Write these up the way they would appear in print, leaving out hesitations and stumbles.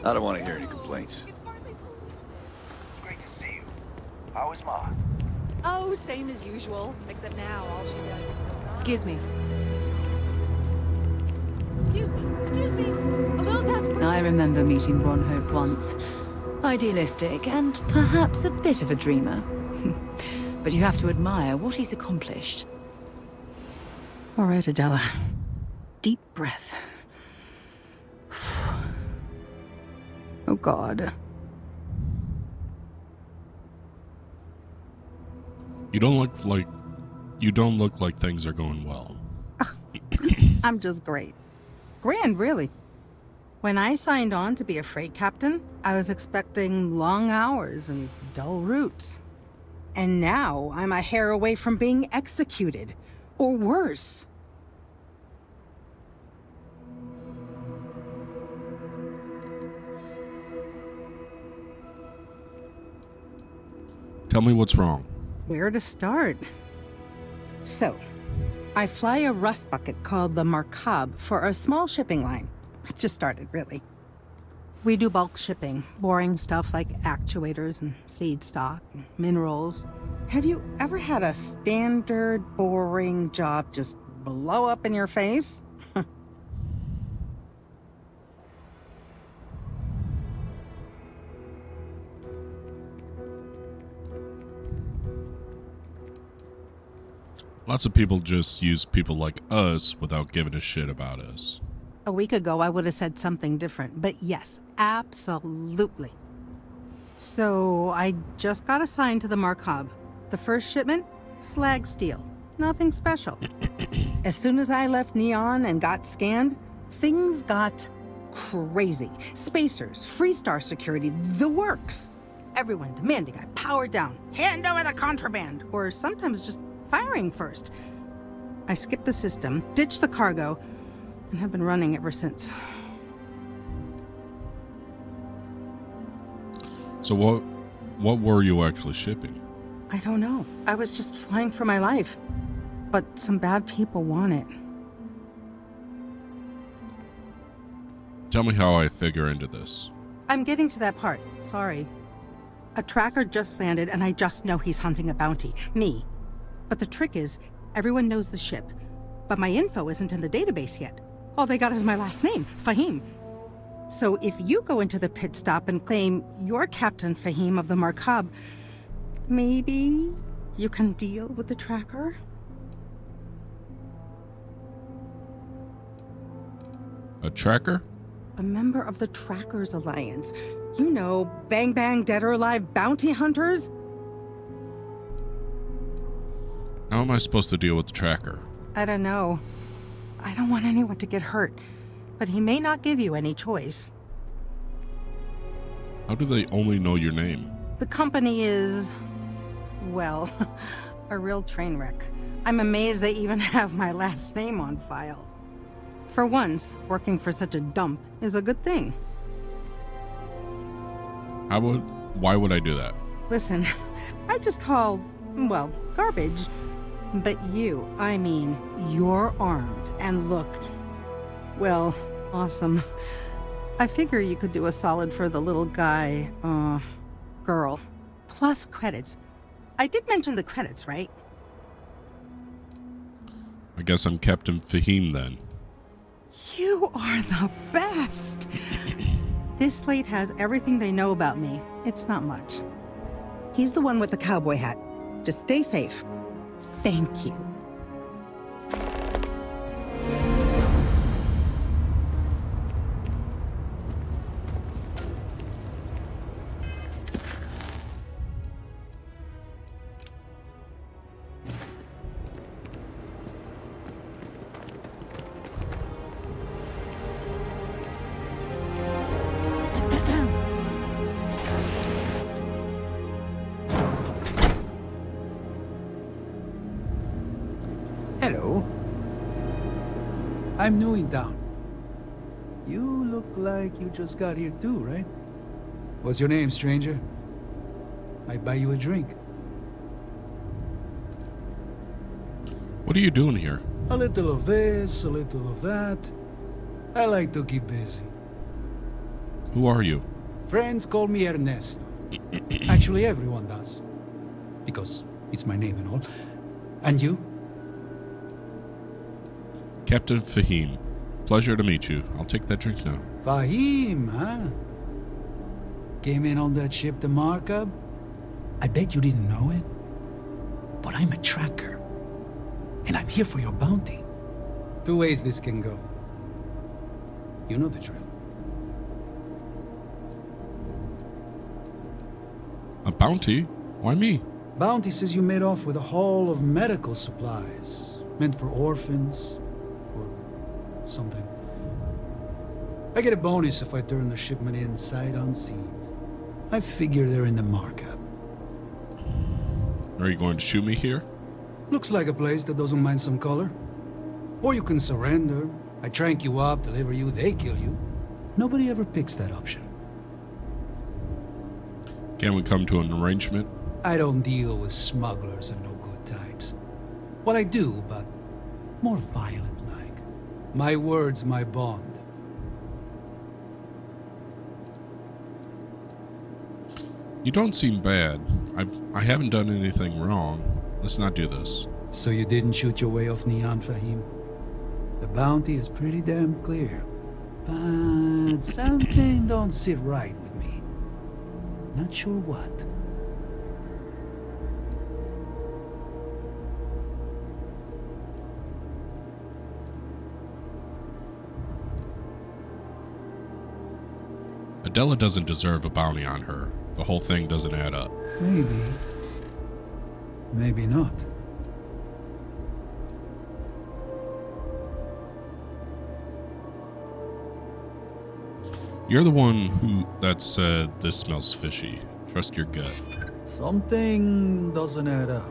I don't want to hear any complaints. Great to see you. How is Ma? Oh, same as usual. Except now all she does is goes on. Excuse me. Excuse me. A little desperate. I remember meeting Ronhope once. Idealistic and perhaps a bit of a dreamer. But you have to admire what he's accomplished. All right, Adela. Deep breath. Oh, God. You don't look like things are going well. I'm just great. Grand, really. When I signed on to be a freight captain, I was expecting long hours and dull routes. And now I'm a hair away from being executed. Or worse. Tell me what's wrong. Where to start? So, I fly a rust bucket called the Markab for a small shipping line. It just started, really. We do bulk shipping, boring stuff like actuators and seed stock and minerals. Have you ever had a standard, boring job just blow up in your face? Lots of people just use people like us without giving a shit about us. A week ago, I would have said something different, but yes, absolutely. So, I just got assigned to the Markab. The first shipment? Slag steel. Nothing special. As soon as I left Neon and got scanned, things got crazy. Spacers, Freestar security, the works. Everyone demanding I power down, hand over the contraband, or sometimes just firing first. I skipped the system, ditched the cargo, and have been running ever since. So what were you actually shipping? I don't know. I was just flying for my life. But some bad people want it. Tell me how I figure into this. I'm getting to that part. Sorry. A tracker just landed and I just know he's hunting a bounty. Me. But the trick is, everyone knows the ship. But my info isn't in the database yet. All they got is my last name, Fahim. So if you go into the pit stop and claim you're Captain Fahim of the Markab, maybe you can deal with the tracker? A tracker? A member of the Trackers Alliance. You know, bang bang, dead or alive bounty hunters? How am I supposed to deal with the tracker? I don't know. I don't want anyone to get hurt, but he may not give you any choice. How do they only know your name? The company is, well, a real train wreck. I'm amazed they even have my last name on file. For once, working for such a dump is a good thing. Why would I do that? Listen, I just haul, well, garbage. But you, I mean, you're armed and look, well, awesome. I figure you could do a solid for the little guy, girl. Plus credits. I did mention the credits, right? I guess I'm Captain Fahim then. You are the best! This slate has everything they know about me. It's not much. He's the one with the cowboy hat. Just stay safe. Thank you. Hello. I'm new in town. You look like you just got here too, right? What's your name, stranger? Might buy you a drink. What are you doing here? A little of this, a little of that. I like to keep busy. Who are you? Friends call me Ernesto. Actually, everyone does. Because it's my name and all. And you? Captain Fahim. Pleasure to meet you. I'll take that drink now. Fahim, huh? Came in on that ship, the Markup? I bet you didn't know it. But I'm a tracker. And I'm here for your bounty. Two ways this can go. You know the drill. A bounty? Why me? Bounty says you made off with a haul of medical supplies. Meant for orphans. Or something. I get a bonus if I turn the shipment in sight unseen. I figure they're in the Markup. Are you going to shoot me here? Looks like a place that doesn't mind some color. Or you can surrender. I trank you up, deliver you, they kill you. Nobody ever picks that option. Can we come to an arrangement? I don't deal with smugglers and no good types. Well, I do, but more violent-like. My word's my bond. You don't seem bad. I haven't done anything wrong. Let's not do this. So you didn't shoot your way off Neon, Fahim? The bounty is pretty damn clear. But something don't sit right with me. Not sure what. Adela doesn't deserve a bounty on her. The whole thing doesn't add up. Maybe. Maybe not. You're the one that said this smells fishy. Trust your gut. Something doesn't add up.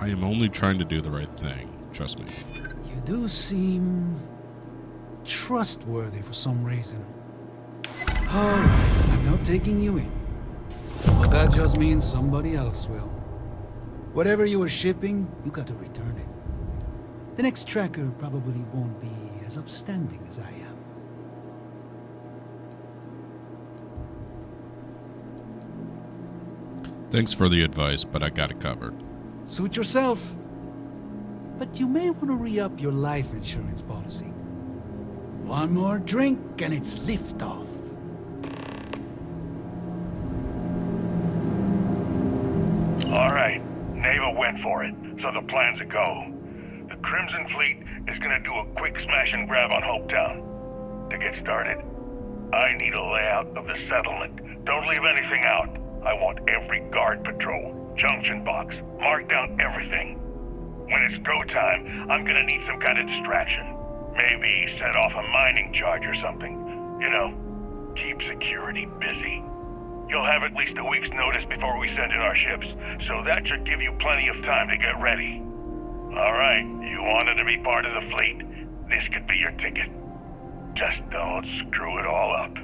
I am only trying to do the right thing. Trust me. You do seem trustworthy for some reason. Alright, I'm not taking you in. But that just means somebody else will. Whatever you were shipping, you got to return it. The next tracker probably won't be as upstanding as I am. Thanks for the advice, but I got it covered. Suit yourself. But you may want to re-up your life insurance policy. One more drink and it's liftoff. All right, Neva went for it, so the plan's a go. The Crimson Fleet is gonna do a quick smash and grab on Hopetown. To get started, I need a layout of the settlement. Don't leave anything out. I want every guard patrol, junction box, mark down everything. When it's go time, I'm gonna need some kind of distraction. Maybe set off a mining charge or something. You know, keep security busy. You'll have at least a week's notice before we send in our ships, so that should give you plenty of time to get ready. All right, you wanted to be part of the fleet? This could be your ticket. Just don't screw it all up.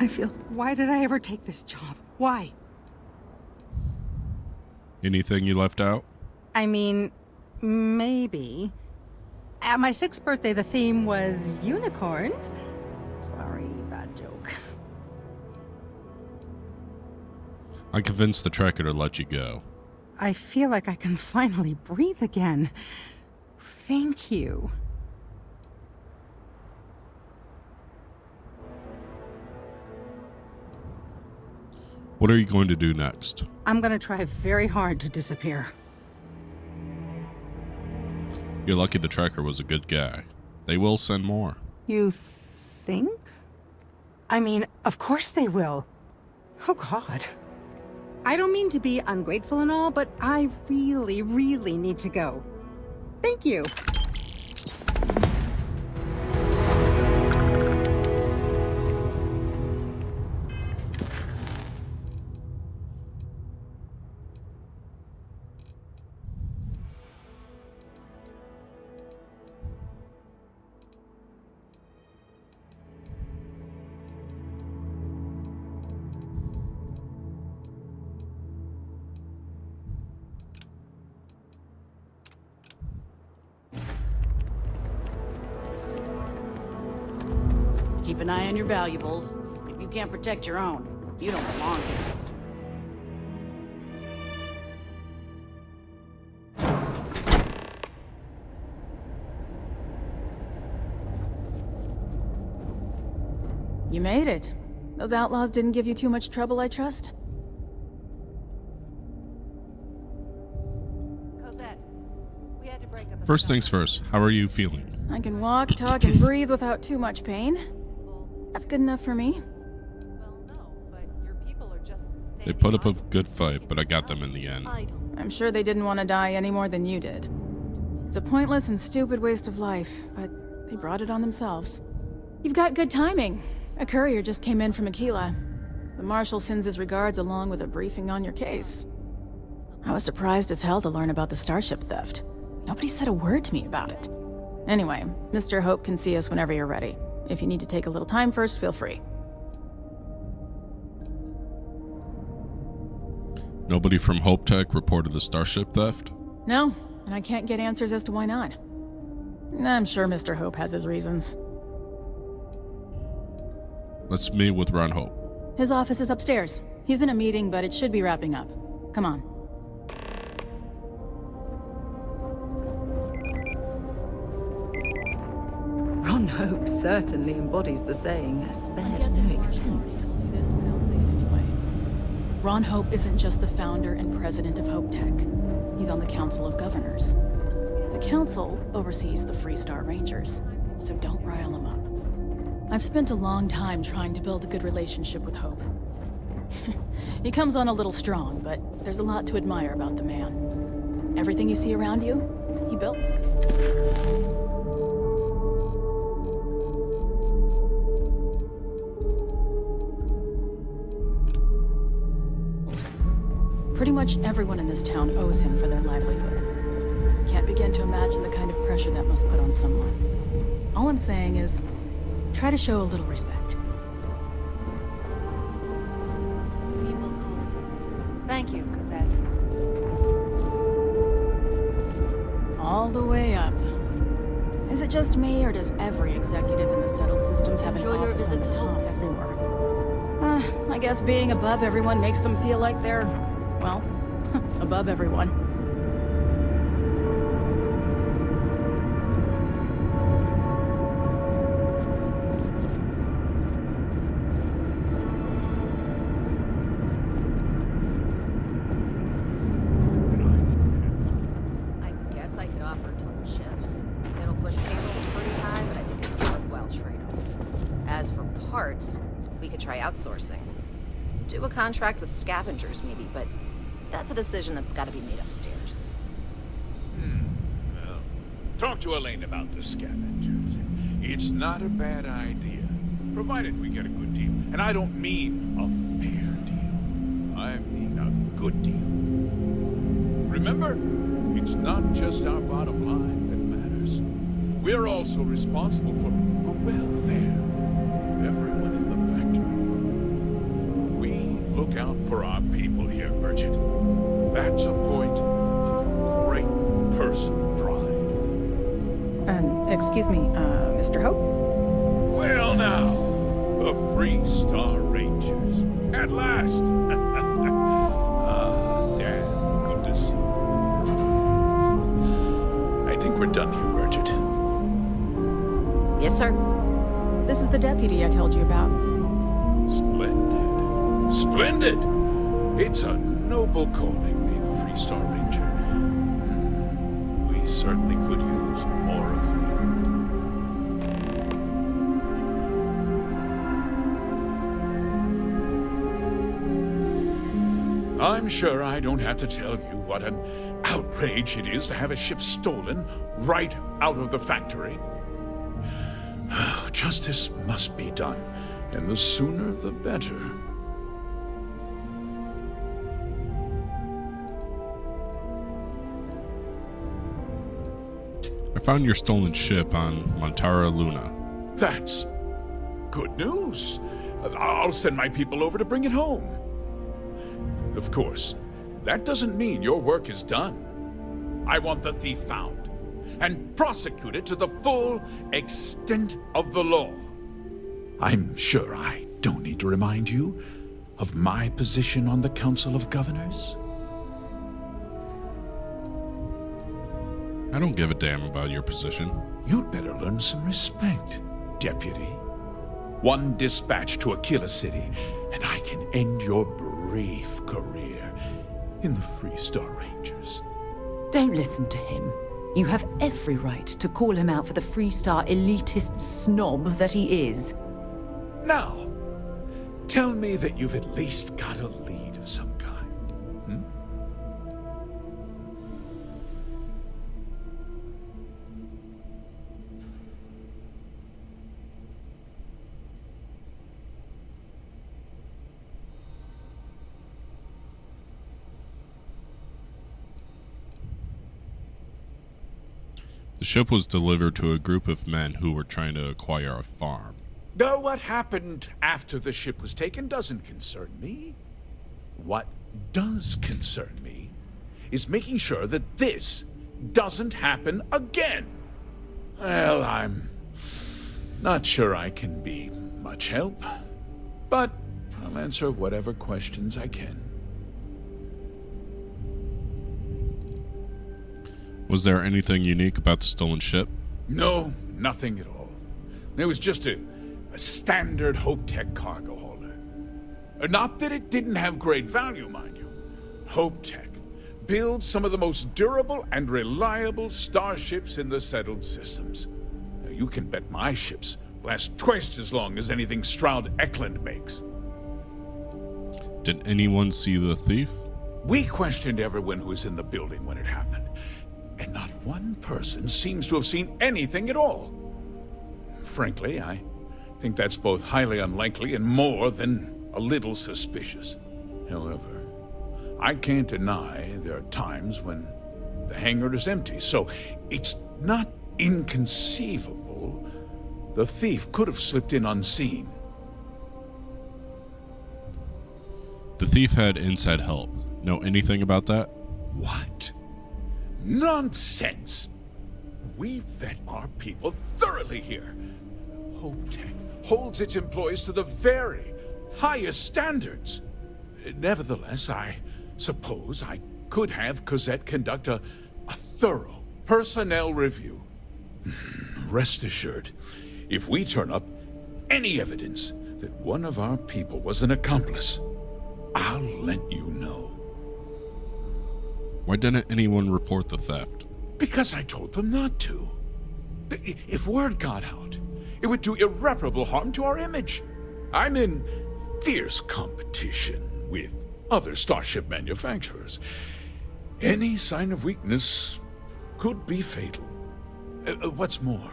I feel... Why did I ever take this job? Why? Anything you left out? I mean, maybe. At my 6th birthday, the theme was unicorns. Sorry, bad joke. I convinced the tracker to let you go. I feel like I can finally breathe again. Thank you. What are you going to do next? I'm gonna try very hard to disappear. You're lucky the tracker was a good guy. They will send more. You think? I mean, of course they will. Oh, God. I don't mean to be ungrateful and all, but I really, really need to go. Thank you. Keep an eye on your valuables. If you can't protect your own, you don't belong here. You made it. Those outlaws didn't give you too much trouble, I trust? Cosette, we had to break up a First things first, how are you feeling? I can walk, talk, and breathe without too much pain. That's good enough for me. Well, no, but your people are just They put up a good fight, but I got them in the end. I'm sure they didn't want to die any more than you did. It's a pointless and stupid waste of life, but they brought it on themselves. You've got good timing. A courier just came in from Aquila. The Marshal sends his regards along with a briefing on your case. I was surprised as hell to learn about the starship theft. Nobody said a word to me about it. Anyway, Mr. Hope can see us whenever you're ready. If you need to take a little time first, feel free. Nobody from Hope Tech reported the starship theft? No, and I can't get answers as to why not. I'm sure Mr. Hope has his reasons. Let's meet with Ron Hope. His office is upstairs. He's in a meeting, but it should be wrapping up. Come on. Ron Hope certainly embodies the saying, spared no expense. Ron Hope isn't just the founder and president of Hope Tech. He's on the Council of Governors. The Council oversees the Freestar Rangers, so don't rile him up. I've spent a long time trying to build a good relationship with Hope. He comes on a little strong, but there's a lot to admire about the man. Everything you see around you, he built. Pretty much everyone in this town owes him for their livelihood. Can't begin to imagine the kind of pressure that must put on someone. All I'm saying is, try to show a little respect. Thank you, Cosette. All the way up. Is it just me, or does every executive in the settled systems have an office on the top floor? I guess being above everyone makes them feel like they're, well, above everyone. I guess I could offer double shifts. It'll push payroll pretty high, but I think it's a worthwhile trade-off. As for parts, we could try outsourcing. Do a contract with scavengers, maybe, but that's a decision that's got to be made upstairs. Well, talk to Elaine about the scavengers. It's not a bad idea, provided we get a good deal. And I don't mean a fair deal. I mean a good deal. Remember, it's not just our bottom line that matters. We're also responsible for the welfare of everyone in the factory. We look out for our people here, Bridget. That's a point of great personal pride. Excuse me, Mr. Hope? Well now, the Freestar Rangers. At last! Dan, good to see you. I think we're done here, Bridget. Yes, sir. This is the deputy I told you about. Splendid. Splendid! It's a noble calling being a Freestar Ranger. We certainly could use more of you. I'm sure I don't have to tell you what an outrage it is to have a ship stolen right out of the factory. Justice must be done, and the sooner the better. I found your stolen ship on Montara Luna. That's good news. I'll send my people over to bring it home. Of course, that doesn't mean your work is done. I want the thief found and prosecuted to the full extent of the law. I'm sure I don't need to remind you of my position on the Council of Governors. I don't give a damn about your position. You'd better learn some respect, Deputy. One dispatch to Aquila City, and I can end your brief career in the Freestar Rangers. Don't listen to him. You have every right to call him out for the Freestar elitist snob that he is. Now, tell me that you've at least got a lead of some kind. Hmm? The ship was delivered to a group of men who were trying to acquire a farm. Though what happened after the ship was taken doesn't concern me. What does concern me is making sure that this doesn't happen again. Well, I'm not sure I can be much help, but I'll answer whatever questions I can. Was there anything unique about the stolen ship? No, nothing at all. It was just a standard Hope Tech cargo hauler. Not that it didn't have great value, mind you. Hope Tech builds some of the most durable and reliable starships in the settled systems. Now, you can bet my ships last twice as long as anything Stroud Eklund makes. Did anyone see the thief? We questioned everyone who was in the building when it happened, and not one person seems to have seen anything at all. Frankly, I think that's both highly unlikely and more than a little suspicious. However, I can't deny there are times when the hangar is empty, so it's not inconceivable the thief could have slipped in unseen. The thief had inside help. Know anything about that? What? Nonsense! We vet our people thoroughly here. Hope Tech holds its employees to the very highest standards. Nevertheless, I suppose I could have Cosette conduct a thorough personnel review. Rest assured, if we turn up any evidence that one of our people was an accomplice, I'll let you know. Why didn't anyone report the theft? Because I told them not to. If word got out, it would do irreparable harm to our image. I'm in fierce competition with other starship manufacturers. Any sign of weakness could be fatal. What's more,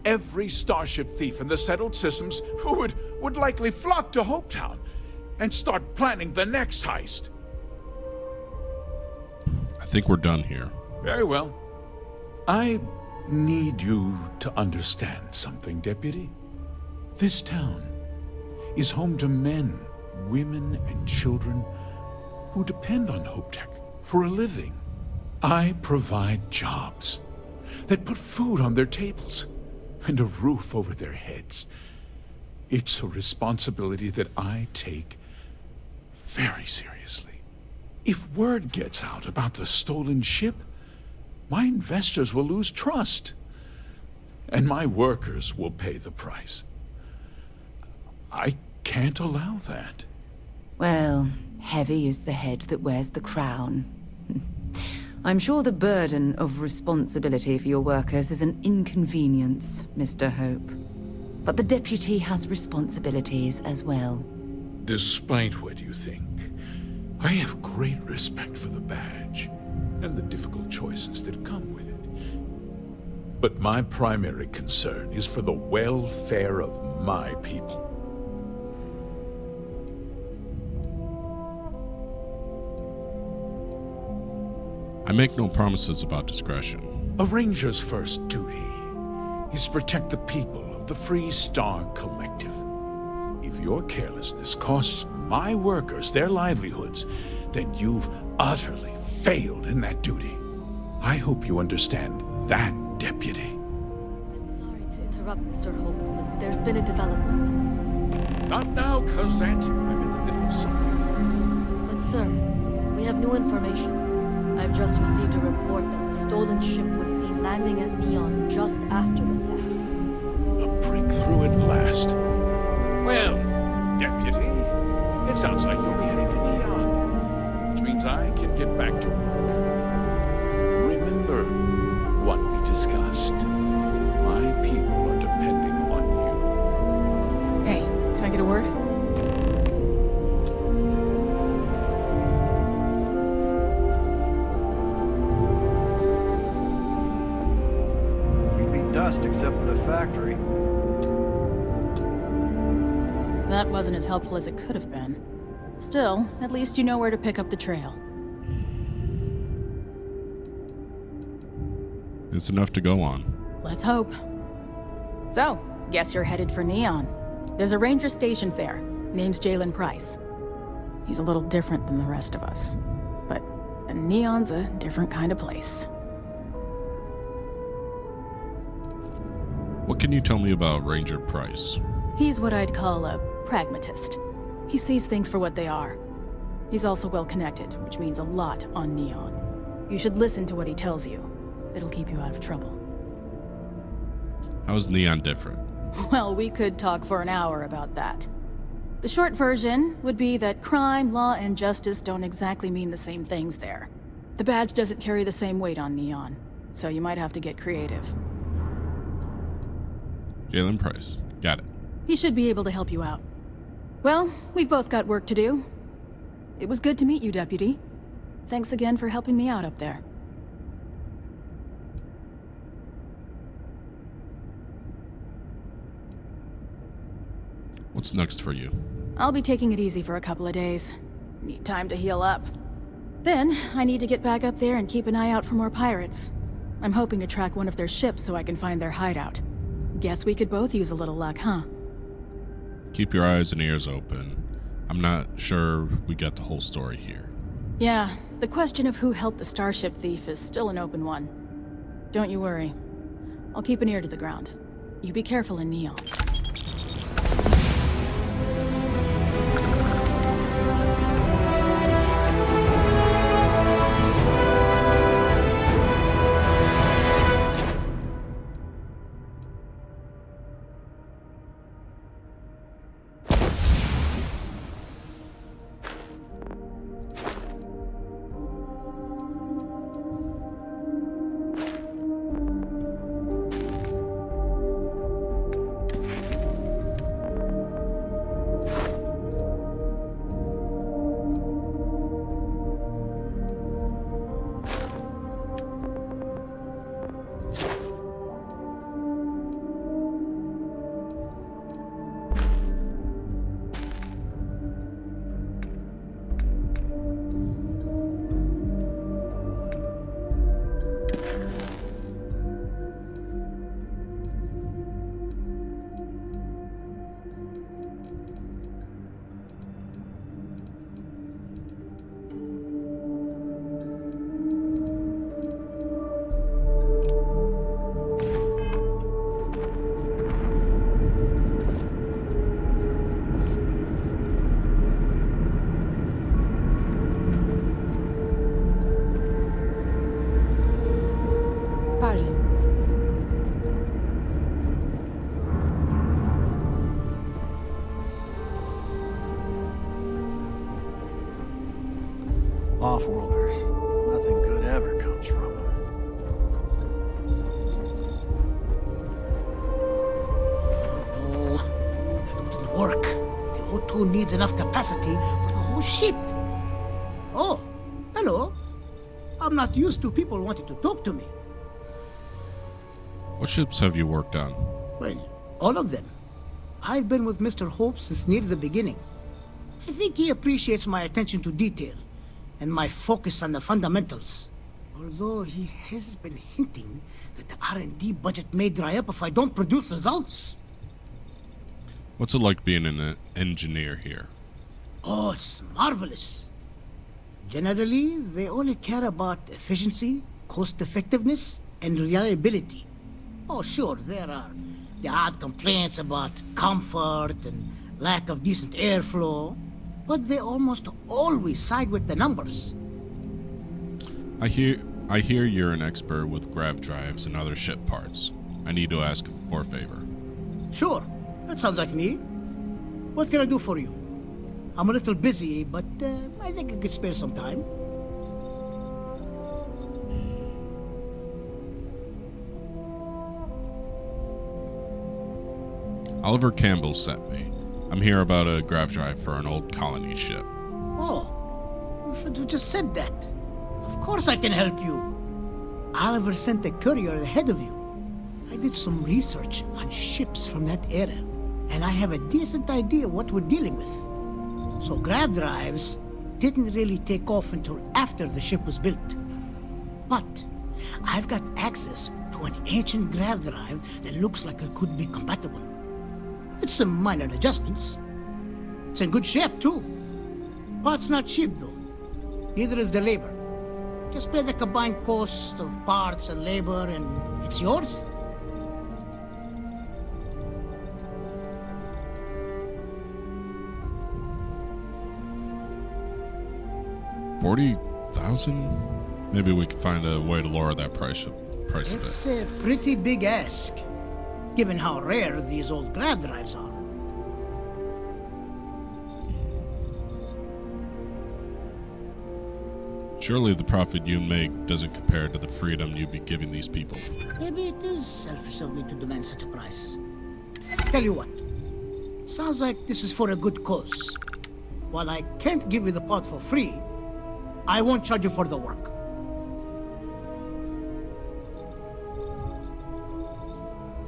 every starship thief in the settled systems would likely flock to Hopetown and start planning the next heist. I think we're done here. Very well. I need you to understand something, Deputy. This town is home to men, women, and children who depend on Hope Tech for a living. I provide jobs that put food on their tables and a roof over their heads. It's a responsibility that I take very seriously. If word gets out about the stolen ship, my investors will lose trust, and my workers will pay the price. I can't allow that. Well, heavy is the head that wears the crown. I'm sure the burden of responsibility for your workers is an inconvenience, Mr. Hope. But the deputy has responsibilities as well. Despite what you think, I have great respect for the badge and the difficult choices that come with it. But my primary concern is for the welfare of my people. I make no promises about discretion. A ranger's first duty is to protect the people of the Freestar Collective. If your carelessness costs my workers their livelihoods, then you've utterly failed in that duty. I hope you understand that, Deputy. I'm sorry to interrupt. interrupt, Mr. Hope, but there's been a development. Not now, Cosette. I'm in the middle of something. But sir, we have new information. I've just received a report that the stolen ship was seen landing at Neon just after the theft. A breakthrough at last. Well, Deputy, it sounds like you'll be heading to Neon, which means I can get back to work. Remember what we discussed. My people are depending on you. Hey, can I get a word? We'd be dust except for the factory. That wasn't as helpful as it could have been. Still, at least you know where to pick up the trail. It's enough to go on. Let's hope. So, guess you're headed for Neon. There's a ranger stationed there. Name's Jalen Price. He's a little different than the rest of us. But Neon's a different kind of place. What can you tell me about Ranger Price? He's what I'd call a pragmatist. He sees things for what they are. He's also well connected, which means a lot on Neon. You should listen to what he tells you. It'll keep you out of trouble. How's Neon different? Well, we could talk for an hour about that. The short version would be that crime, law, and justice don't exactly mean the same things there. The badge doesn't carry the same weight on Neon, so you might have to get creative. Jalen Price. Got it. He should be able to help you out. Well, we've both got work to do. It was good to meet you, Deputy. Thanks again for helping me out up there. What's next for you? I'll be taking it easy for a couple of days. Need time to heal up. Then, I need to get back up there and keep an eye out for more pirates. I'm hoping to track one of their ships so I can find their hideout. Guess we could both use a little luck, huh? Keep your eyes and ears open. I'm not sure we get the whole story here. Yeah, the question of who helped the starship thief is still an open one. Don't you worry. I'll keep an ear to the ground. You be careful in Neon. Off-worlders. Nothing good ever comes from them. No, that wouldn't work. The O2 needs enough capacity for the whole ship. Oh, hello. I'm not used to people wanting to talk to me. What ships have you worked on? Well, all of them. I've been with Mr. Hope since near the beginning. I think he appreciates my attention to detail and my focus on the fundamentals. Although he has been hinting that the R&D budget may dry up if I don't produce results. What's it like being an engineer here? Oh, it's marvelous. Generally, they only care about efficiency, cost effectiveness, and reliability. Oh, sure, there are the odd complaints about comfort and lack of decent airflow, but they almost always side with the numbers. I hear you're an expert with grav drives and other ship parts. I need to ask for a favor. Sure, that sounds like me. What can I do for you? I'm a little busy, but I think I could spare some time. Oliver Campbell sent me. I'm here about a grav drive for an old colony ship. Oh, you should have just said that. Of course I can help you. Oliver sent a courier ahead of you. I did some research on ships from that era, and I have a decent idea what we're dealing with. So grav drives didn't really take off until after the ship was built. But I've got access to an ancient grav drive that looks like it could be compatible. It's some minor adjustments. It's in good shape, too. Parts not cheap, though. Neither is the labor. Just pay the combined cost of parts and labor, and it's yours. $40,000? Maybe we can find a way to lower that price a bit. It's a pretty big ask, given how rare these old grav drives are. Surely the profit you make doesn't compare to the freedom you'd be giving these people. Maybe it is selfish of me to demand such a price. Tell you what, sounds like this is for a good cause. While I can't give you the part for free, I won't charge you for the work.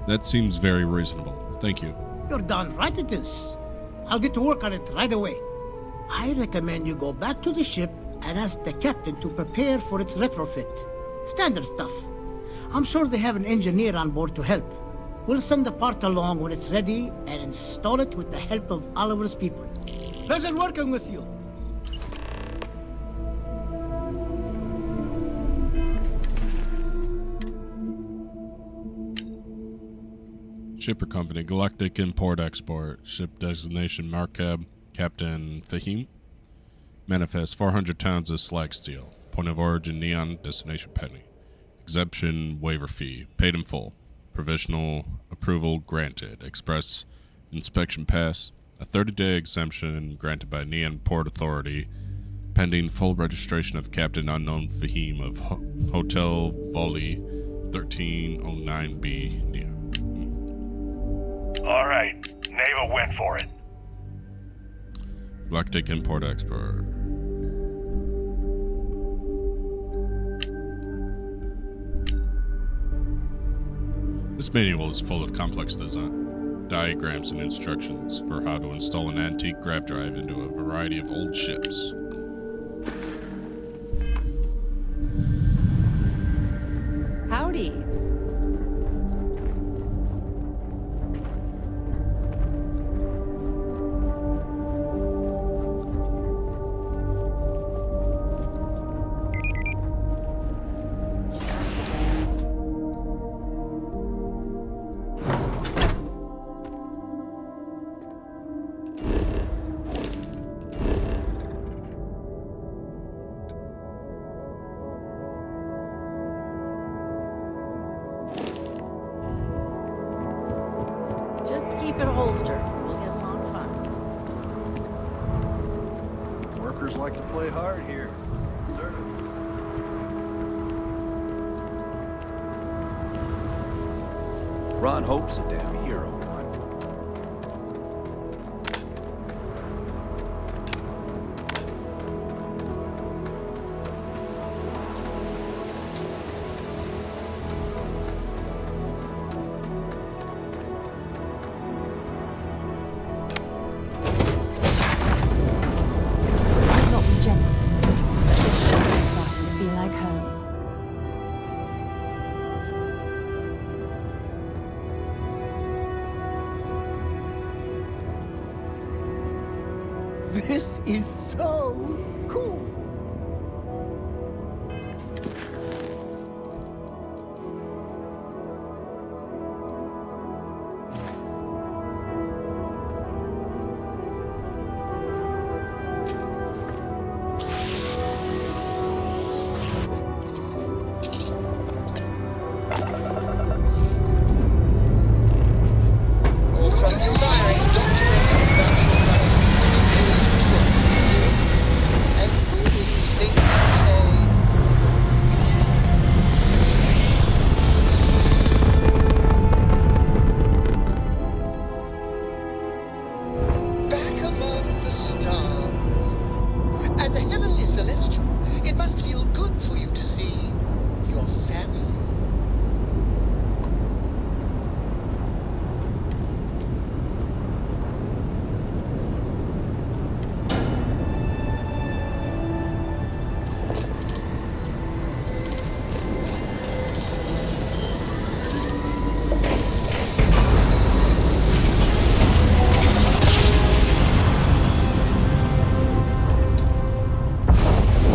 That seems very reasonable. Thank you. You're darn right it is. I'll get to work on it right away. I recommend you go back to the ship and ask the captain to prepare for its retrofit. Standard stuff. I'm sure they have an engineer on board to help. We'll send the part along when it's ready and install it with the help of Oliver's people. Pleasure working with you. Shipper Company, Galactic Import-Export, ship designation Markab, Captain Fahim. Manifest 400 tons of slag steel. Point of origin Neon, destination Penny. Exemption waiver fee, paid in full. Provisional approval granted. Express inspection pass. A 30-day exemption granted by Neon Port Authority, pending full registration of Captain Unknown Fahim of Hotel Volley 1309B Neon. All right, Neva went for it. Galactic Import-Export. This manual is full of complex design, diagrams and instructions for how to install an antique grav drive into a variety of old ships. Howdy. Just keep it holstered. We'll get along fine. Workers like to play hard here. Certainly. Ron Hope's a damn hero in my book. I've not been Jemison. This ship is starting to feel like home. This is so cool. celestial. It must feel good for you to see your family.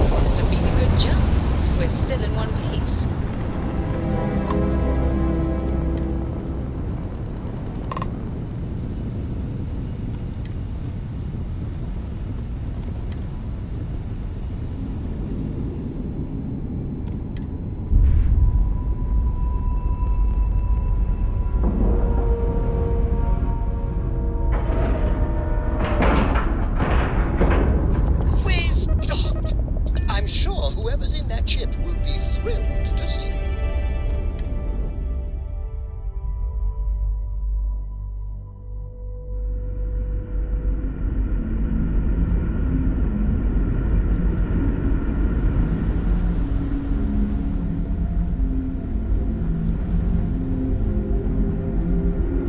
Must have been a good jump. We're still in one piece. We've docked. I'm sure whoever's in that ship will be thrilled to see you.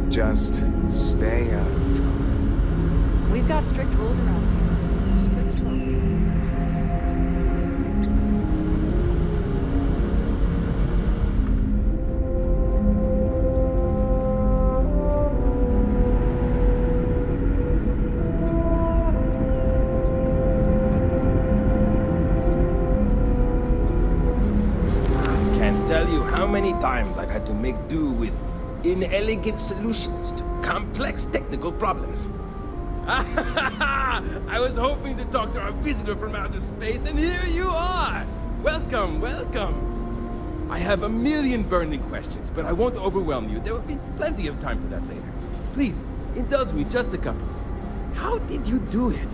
Just stay out of trouble. We've got strict rules around here. Strict rules. Can't tell you how many times I've had to make do with inelegant solutions to complex technical problems. I was hoping to talk to our visitor from outer space, and here you are! Welcome, welcome! I have a million burning questions, but I won't overwhelm you. There will be plenty of time for that later. Please, indulge me just a couple. How did you do it?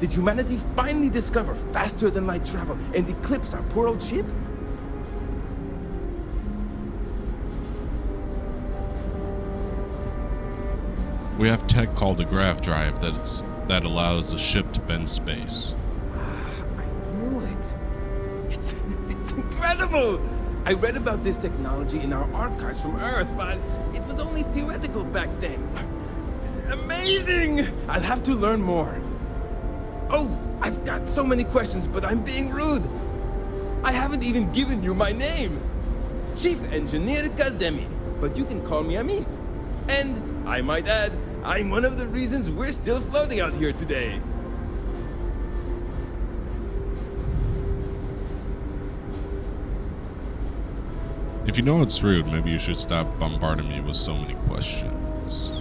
Did humanity finally discover faster than light travel and eclipse our poor old ship? We have tech called a grav drive that allows the ship to bend space. I knew it. It's incredible! I read about this technology in our archives from Earth, but it was only theoretical back then. Amazing! I'll have to learn more. Oh, I've got so many questions, but I'm being rude. I haven't even given you my name. Chief Engineer Kazemi, but you can call me Amin. And, I might add, I'm one of the reasons we're still floating out here today. If you know it's rude, maybe you should stop bombarding me with so many questions.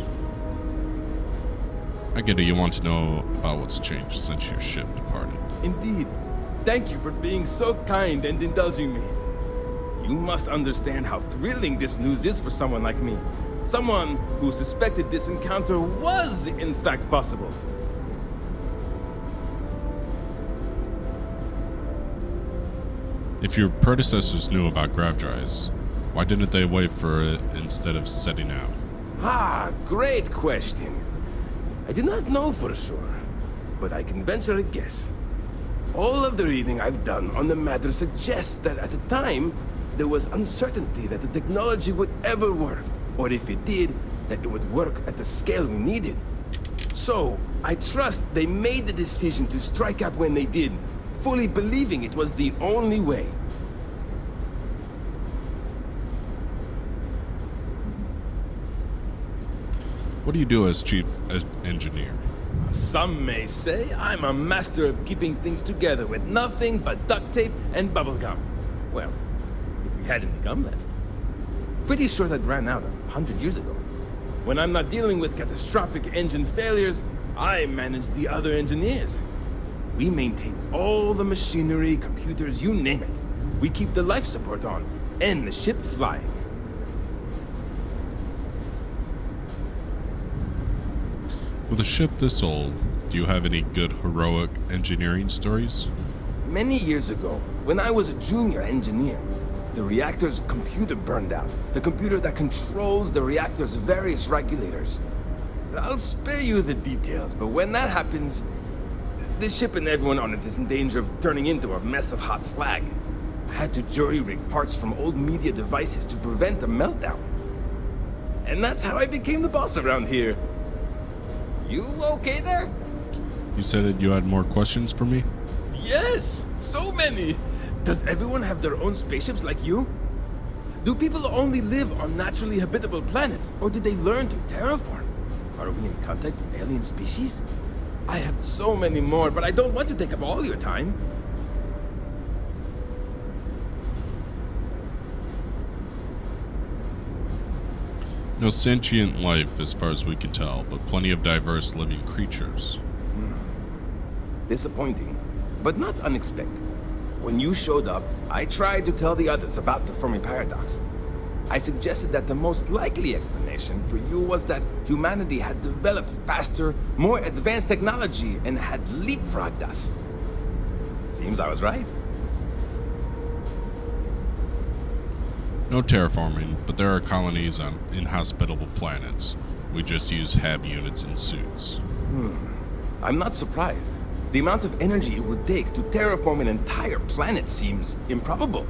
I get it, you want to know about what's changed since your ship departed. Indeed. Thank you for being so kind and indulging me. You must understand how thrilling this news is for someone like me. Someone who suspected this encounter was, in fact, possible. If your predecessors knew about grav drives, why didn't they wait for it instead of setting out? Ah, great question. I do not know for sure, but I can venture a guess. All of the reading I've done on the matter suggests that at the time, there was uncertainty that the technology would ever work, or if it did, that it would work at the scale we needed. So, I trust they made the decision to strike out when they did, fully believing it was the only way. What do you do as chief engineer? Some may say I'm a master of keeping things together with nothing but duct tape and bubblegum. Well, if we had any gum left. Pretty sure that ran out 100 years ago. When I'm not dealing with catastrophic engine failures, I manage the other engineers. We maintain all the machinery, computers, you name it. We keep the life support on, and the ship flying. With a ship this old, do you have any good heroic engineering stories? Many years ago, when I was a junior engineer, the reactor's computer burned out. The computer that controls the reactor's various regulators. I'll spare you the details, but when that happens, this ship and everyone on it is in danger of turning into a mess of hot slag. I had to jury-rig parts from old media devices to prevent a meltdown. And that's how I became the boss around here. You okay there? You said that you had more questions for me? Yes! So many! Does everyone have their own spaceships like you? Do people only live on naturally habitable planets, or did they learn to terraform? Are we in contact with alien species? I have so many more, but I don't want to take up all your time. No sentient life as far as we can tell, but plenty of diverse living creatures. Disappointing, but not unexpected. When you showed up, I tried to tell the others about the Fermi paradox. I suggested that the most likely explanation for you was that humanity had developed faster, more advanced technology and had leapfrogged us. Seems I was right. No terraforming, but there are colonies on inhospitable planets. We just use HAB units and suits. I'm not surprised. The amount of energy it would take to terraform an entire planet seems improbable.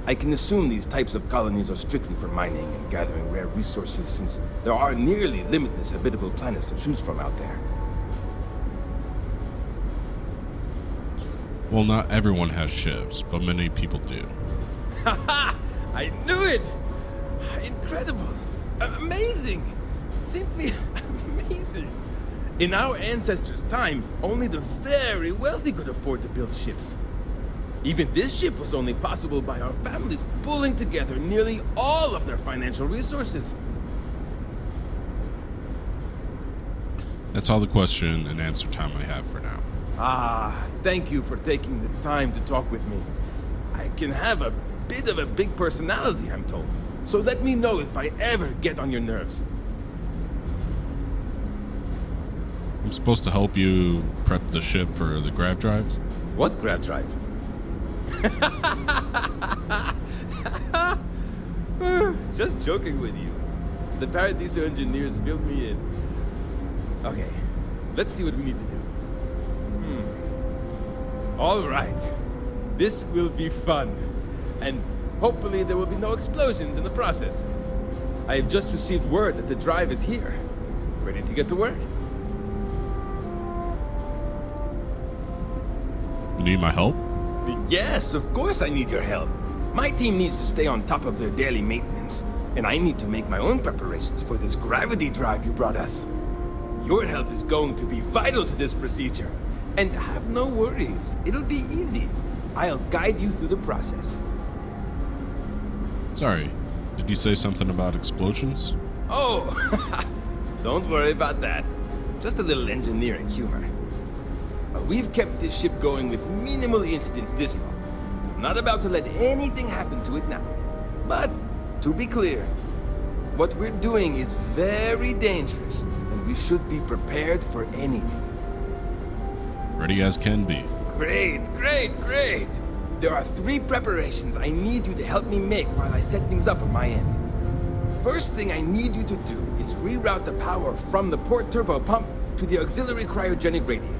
I can assume these types of colonies are strictly for mining and gathering rare resources, since there are nearly limitless habitable planets to choose from out there. Well, not everyone has ships, but many people do. Haha! I knew it! Incredible! Amazing! Simply amazing! In our ancestors' time, only the very wealthy could afford to build ships. Even this ship was only possible by our families pulling together nearly all of their financial resources. That's all the question and answer time I have for now. Ah, thank you for taking the time to talk with me. I can have a bit of a big personality, I'm told. So let me know if I ever get on your nerves. I'm supposed to help you prep the ship for the grav drive? What grav drive? Just joking with you. The Paradiso engineers filled me in. Okay, let's see what we need to do. All right. This will be fun. And hopefully there will be no explosions in the process. I have just received word that the drive is here. Ready to get to work? You need my help? Yes, of course I need your help. My team needs to stay on top of their daily maintenance, and I need to make my own preparations for this gravity drive you brought us. Your help is going to be vital to this procedure. And have no worries, it'll be easy. I'll guide you through the process. Sorry, did you say something about explosions? Oh, don't worry about that. Just a little engineering humor. We've kept this ship going with minimal incidents this long. I'm not about to let anything happen to it now. But, to be clear, what we're doing is very dangerous, and we should be prepared for anything. Ready as can be. Great, great, great! There are 3 preparations I need you to help me make while I set things up on my end. First thing I need you to do is reroute the power from the port turbo pump to the auxiliary cryogenic radiator.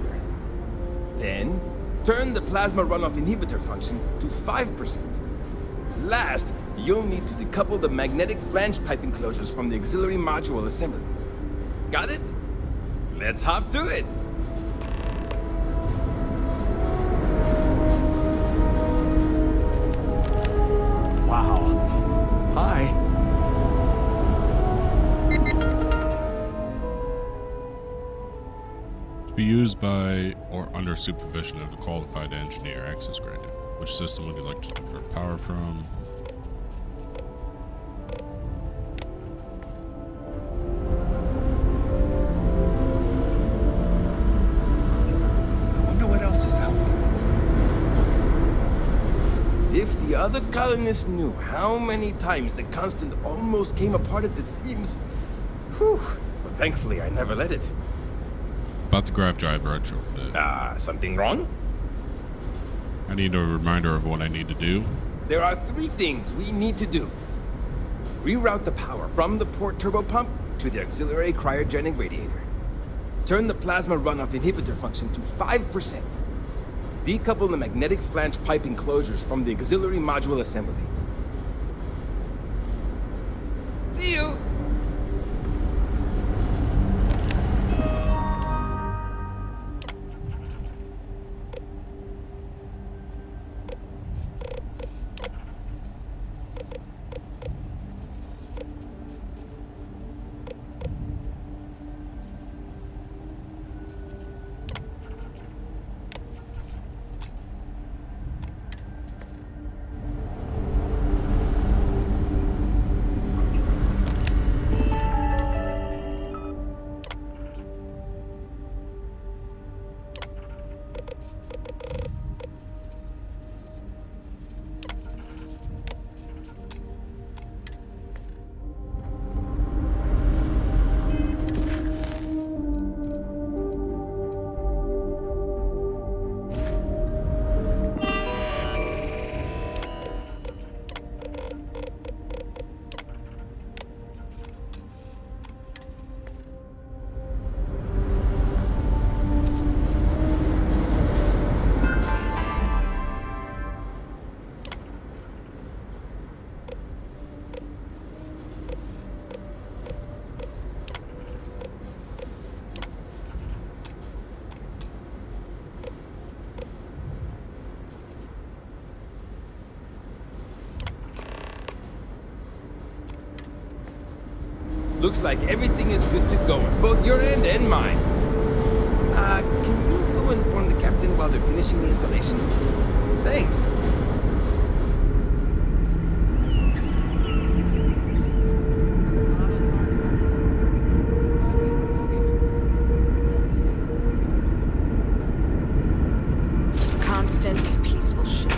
Then, turn the plasma runoff inhibitor function to 5%. Last, you'll need to decouple the magnetic flange pipe enclosures from the auxiliary module assembly. Got it? Let's hop to it! Wow. Hi. To be used by or under supervision of a qualified engineer, access granted. Which system would you like to divert power from? I wonder what else is out there. If the other colonists knew how many times the Constant almost came apart at the seams, whew, well, thankfully I never let it. About the grav drive retrofit. Something wrong? I need a reminder of what I need to do. There are 3 things we need to do. Reroute the power from the port turbo pump to the auxiliary cryogenic radiator. Turn the plasma runoff inhibitor function to 5%. Decouple the magnetic flange pipe enclosures from the auxiliary module assembly. See you! Looks like everything is good to go on both your end and mine. Can you go inform the captain while they're finishing the installation? Thanks. Constant is peaceful shit.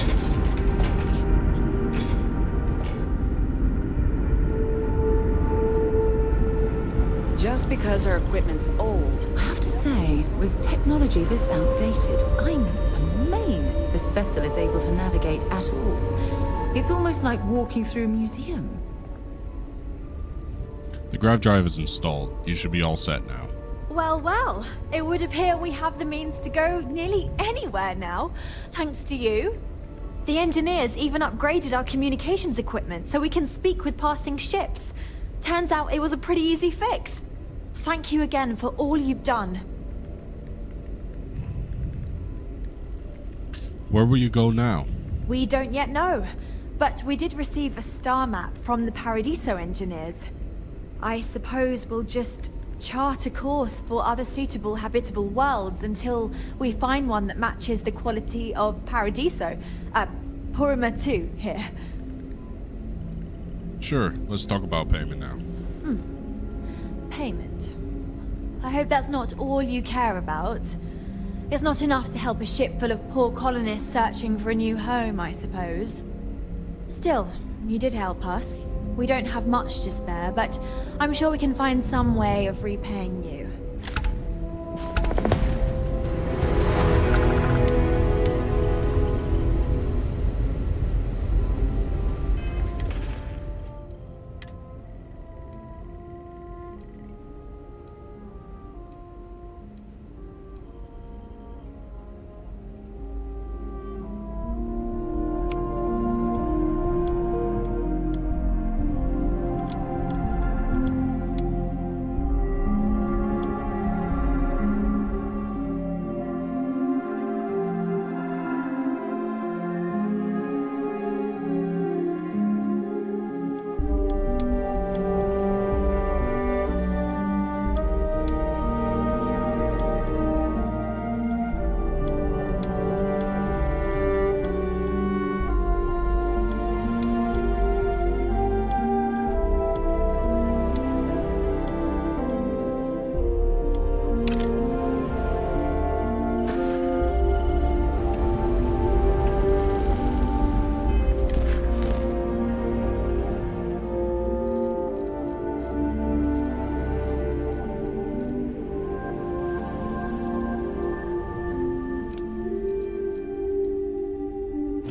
Just because our equipment's old. I have to say, with technology this outdated, I'm amazed this vessel is able to navigate at all. It's almost like walking through a museum. The grav drive is installed. You should be all set now. Well, well, it would appear we have the means to go nearly anywhere now, thanks to you. The engineers even upgraded our communications equipment so we can speak with passing ships. Turns out it was a pretty easy fix. Thank you again for all you've done. Where will you go now? We don't yet know, but we did receive a star map from the Paradiso engineers. I suppose we'll just chart a course for other suitable habitable worlds until we find one that matches the quality of Paradiso. Purima 2 here. Sure, let's talk about payment now. Payment. I hope that's not all you care about. It's not enough to help a ship full of poor colonists searching for a new home, I suppose. Still, you did help us. We don't have much to spare, but I'm sure we can find some way of repaying you.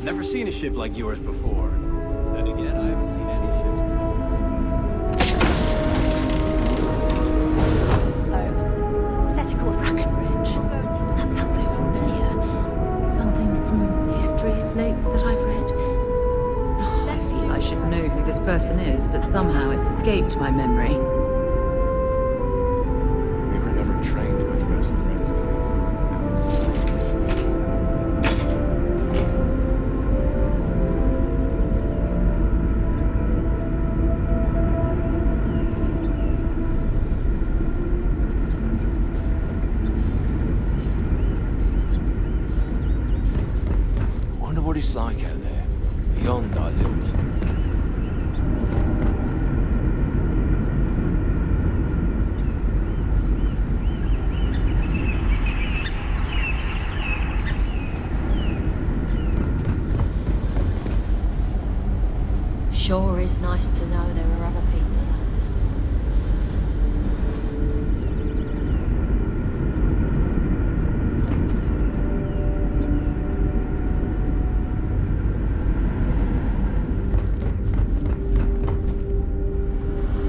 Never seen a ship like yours before. Then again, I haven't seen any ships before. Oh. Set a course. Breckenridge. That sounds so familiar. Something from history slates that I've read. Oh, I feel I should know who this person is, but somehow it's escaped my memory. We were never trained to address threats coming from outside. Wonder what it's like out there, beyond our little. Sure is nice to know there are other people out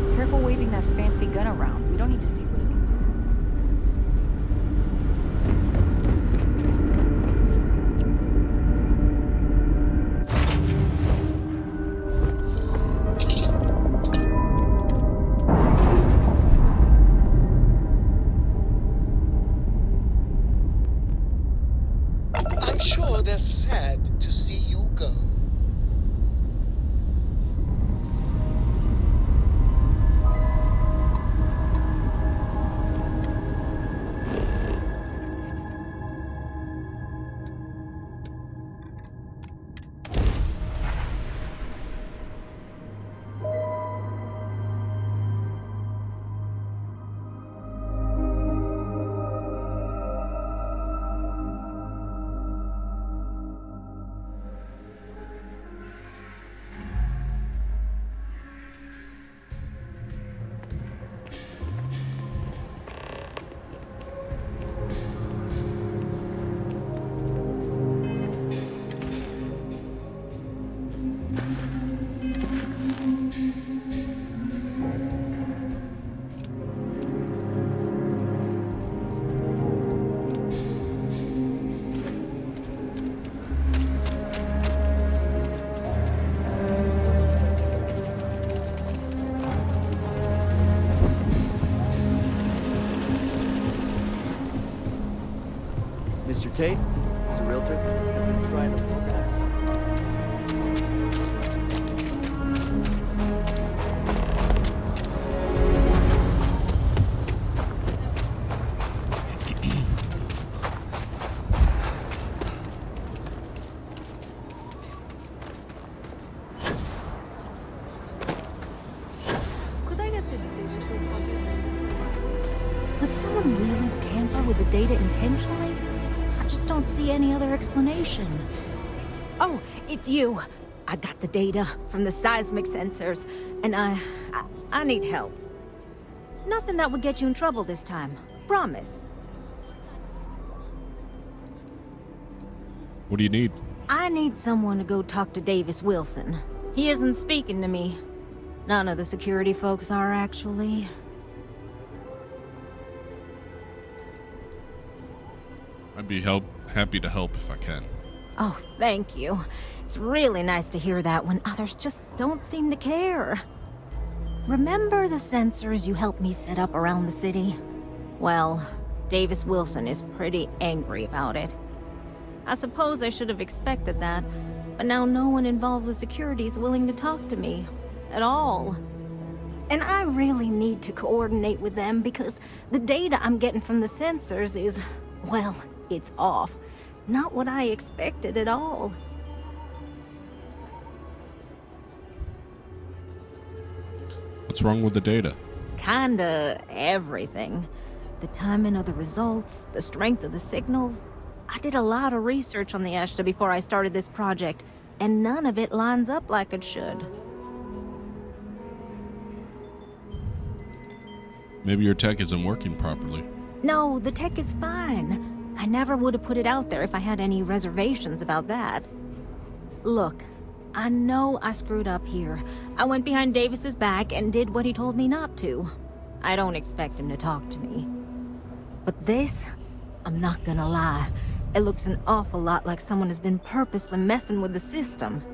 there. Careful waving that fancy gun around. We don't need to see what it can do. I'm sure they're sad to see you go. Mr. Tate, as a realtor, I've been trying to organize something. Could I get the digital copy? Would someone really tamper with the data intentionally? I just don't see any other explanation. Oh, it's you. I got the data from the seismic sensors, and I need help. Nothing that would get you in trouble this time. Promise. What do you need? I need someone to go talk to Davis Wilson. He isn't speaking to me. None of the security folks are, actually. I'd be happy to help if I can. Oh, thank you. It's really nice to hear that when others just don't seem to care. Remember the sensors you helped me set up around the city? Well, Davis Wilson is pretty angry about it. I suppose I should have expected that, but now no one involved with security is willing to talk to me. At all. And I really need to coordinate with them because the data I'm getting from the sensors is, well, it's off. Not what I expected at all. What's wrong with the data? Kinda everything. The timing of the results, the strength of the signals. I did a lot of research on the Ashta before I started this project, and none of it lines up like it should. Maybe your tech isn't working properly. No, the tech is fine. I never would have put it out there if I had any reservations about that. Look, I know I screwed up here. I went behind Davis's back and did what he told me not to. I don't expect him to talk to me. But this, I'm not gonna lie, it looks an awful lot like someone has been purposely messing with the system.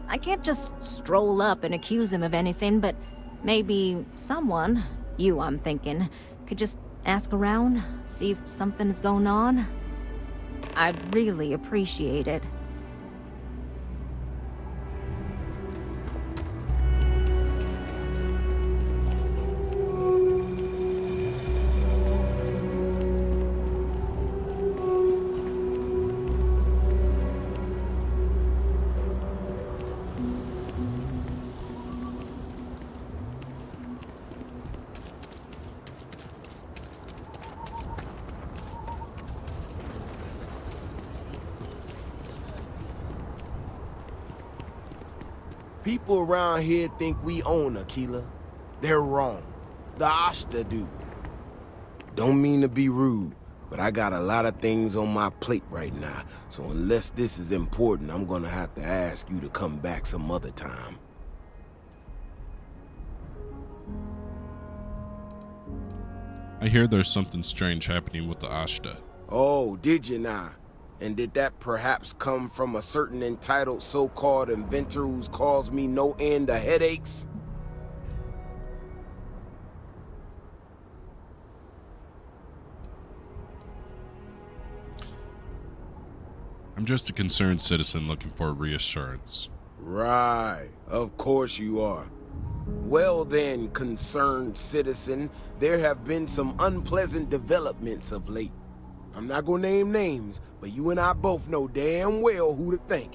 I can't just stroll up and accuse him of anything, but maybe someone, you I'm thinking, could just ask around, see if something is going on. I'd really appreciate it. People around here think we own Aquila. They're wrong. The Ashta do. Don't mean to be rude, but I got a lot of things on my plate right now, so unless this is important, I'm gonna have to ask you to come back some other time. I hear there's something strange happening with the Ashta. Oh, did you now? And did that perhaps come from a certain entitled so-called inventor who's caused me no end of headaches? I'm just a concerned citizen looking for reassurance. Right, of course you are. Well then, concerned citizen, there have been some unpleasant developments of late. I'm not gonna name names, but you and I both know damn well who to thank.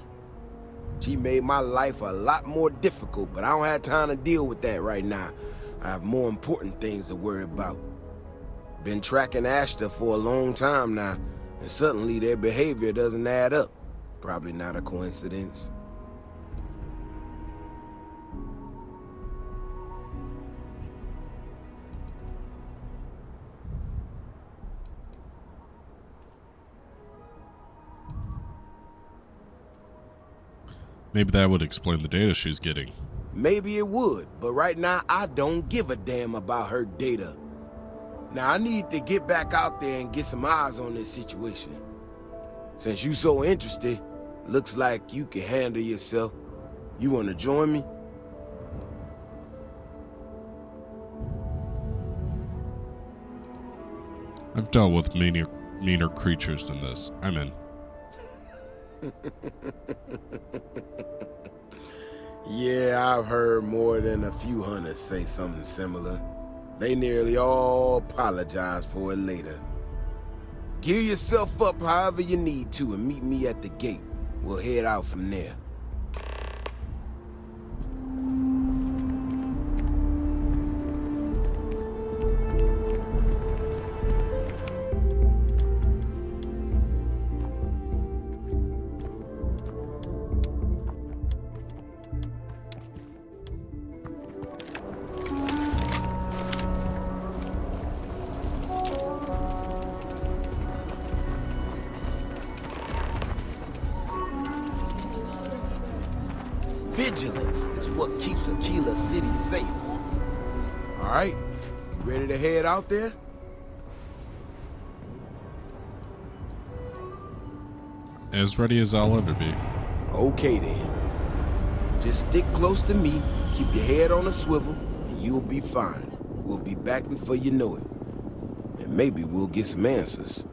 She made my life a lot more difficult, but I don't have time to deal with that right now. I have more important things to worry about. Been tracking Ashta for a long time now, and suddenly their behavior doesn't add up. Probably not a coincidence. Maybe that would explain the data she's getting. Maybe it would, but right now I don't give a damn about her data. Now I need to get back out there and get some eyes on this situation. Since you so interested, looks like you can handle yourself. You wanna join me? I've dealt with meaner creatures than this. I'm in. Yeah, I've heard more than a few hunters say something similar. They nearly all apologize for it later. Gear yourself up however you need to and meet me at the gate. We'll head out from there. Vigilance is what keeps Aquila City safe. All right, you ready to head out there? As ready as I'll ever be. Okay then. Just stick close to me, keep your head on a swivel, and you'll be fine. We'll be back before you know it. And maybe we'll get some answers.